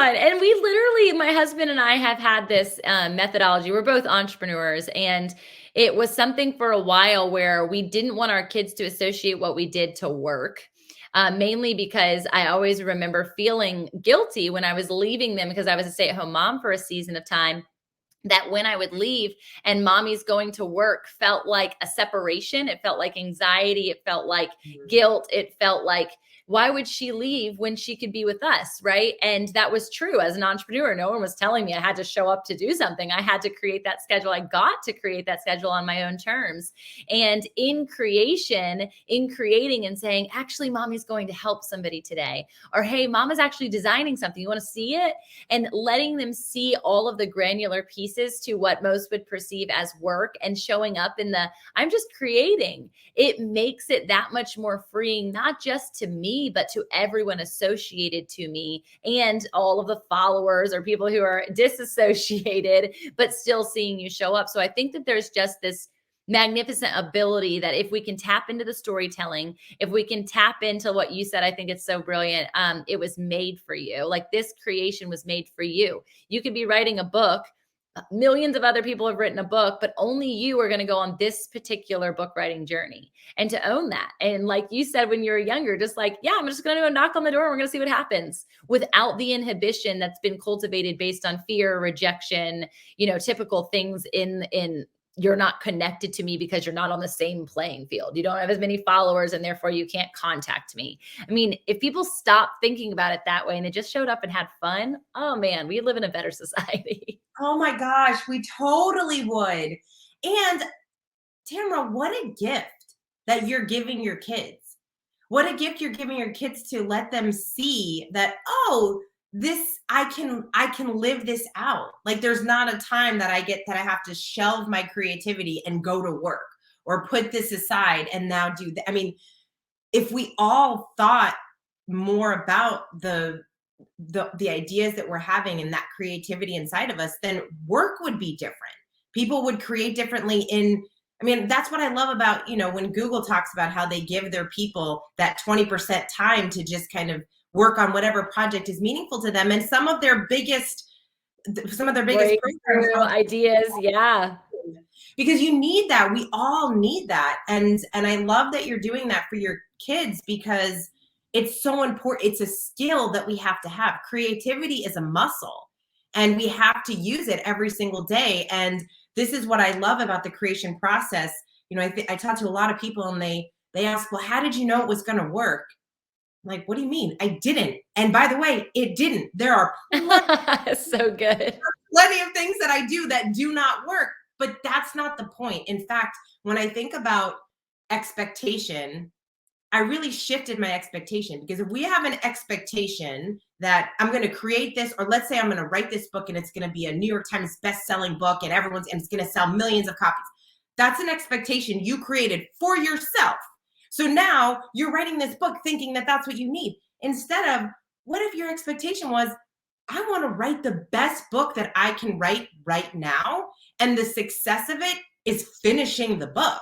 on. And we literally, my husband and I have had this methodology. We're both entrepreneurs, and it was something for a while where we didn't want our kids to associate what we did to work. Mainly because I always remember feeling guilty when I was leaving them, because I was a stay-at-home mom for a season of time, that when I would leave and mommy's going to work felt like a separation. It felt like anxiety. It felt like guilt. It felt like, why would she leave when she could be with us? Right. And that was true as an entrepreneur. No one was telling me I had to show up to do something. I had to create that schedule. I got to create that schedule on my own terms. And in creating and saying, actually, mommy's going to help somebody today, or, hey, mama's actually designing something. You want to see it? And letting them see all of the granular pieces to what most would perceive as work, and showing up in the, I'm just creating. It makes it that much more freeing, not just to me, but to everyone associated to me, and all of the followers or people who are disassociated, but still seeing you show up. So I think that there's just this magnificent ability that if we can tap into the storytelling, if we can tap into what you said, I think it's so brilliant. It was made for you. Like, this creation was made for you. You could be writing a book. Millions of other people have written a book, but only you are going to go on this particular book writing journey, and to own that. And like you said, when you were younger, just like, yeah, I'm just going to go knock on the door and we're going to see what happens, without the inhibition that's been cultivated based on fear, rejection, typical things in you're not connected to me because you're not on the same playing field. You don't have as many followers and therefore you can't contact me. I mean, if people stop thinking about it that way and they just showed up and had fun, oh man, we live in a better society. Oh my gosh, we totally would. And Tamara, what a gift that you're giving your kids. What a gift you're giving your kids to let them see that, oh, this, I can live this out. Like, there's not a time that I have to shelve my creativity and go to work, or put this aside and now do that. I mean, if we all thought more about the ideas that we're having and that creativity inside of us, then work would be different. People would create differently. That's what I love about, when Google talks about how they give their people that 20% time to just kind of work on whatever project is meaningful to them. And some of their biggest programs, ideas. Yeah. Because you need that. We all need that. And I love that you're doing that for your kids, because it's so important. It's a skill that we have to have. Creativity is a muscle, and we have to use it every single day. And this is what I love about the creation process. I talk to a lot of people, and they ask, well, how did you know it was going to work? I'm like, what do you mean? I didn't. And by the way, it didn't. There are so good. plenty of things that I do that do not work, but that's not the point. In fact, when I think about expectation, I really shifted my expectation, because if we have an expectation that I'm going to create this, or let's say I'm going to write this book and it's going to be a New York Times best-selling book and it's going to sell millions of copies. That's an expectation you created for yourself. So now you're writing this book thinking that that's what you need, instead of, what if your expectation was, I want to write the best book that I can write right now, and the success of it is finishing the book.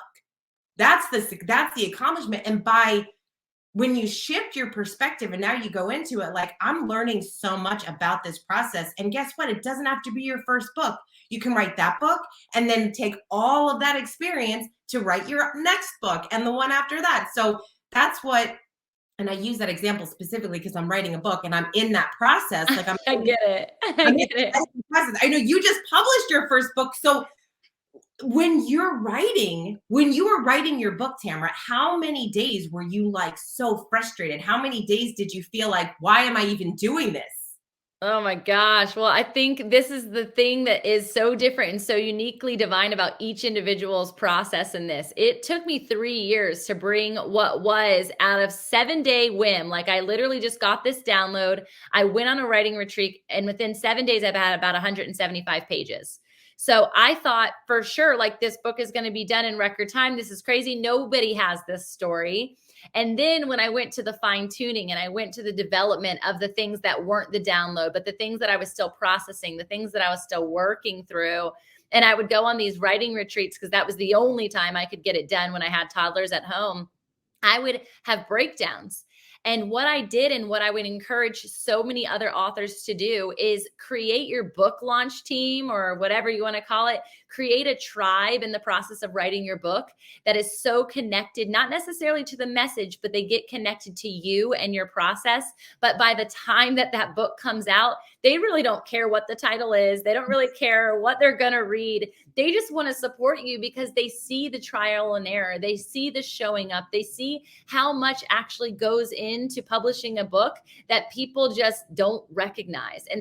That's the accomplishment. And when you shift your perspective and now you go into it like, I'm learning so much about this process. And guess what? It doesn't have to be your first book. You can write that book and then take all of that experience to write your next book and the one after that. So that's what, and I use that example specifically because I'm writing a book and I'm in that process. Like, I get it. I get it. I know you just published your first book. So when you were writing your book, Tamara, how many days were you like so frustrated? How many days did you feel like, why am I even doing this? Oh my gosh. Well, I think this is the thing that is so different and so uniquely divine about each individual's process in this. It took me 3 years to bring what was out of 7-day whim. Like, I literally just got this download. I went on a writing retreat, and within 7 days, I've had about 175 pages. So I thought for sure, like, this book is going to be done in record time. This is crazy. Nobody has this story. And then when I went to the fine tuning and I went to the development of the things that weren't the download, but the things that I was still processing, the things that I was still working through, and I would go on these writing retreats because that was the only time I could get it done when I had toddlers at home, I would have breakdowns. And what I did, and what I would encourage so many other authors to do, is create your book launch team, or whatever you want to call it. Create a tribe in the process of writing your book that is so connected, not necessarily to the message, but they get connected to you and your process. But by the time that that book comes out, they really don't care what the title is. They don't really care what they're going to read. They just want to support you because they see the trial and error. They see the showing up. They see how much actually goes into publishing a book that people just don't recognize. And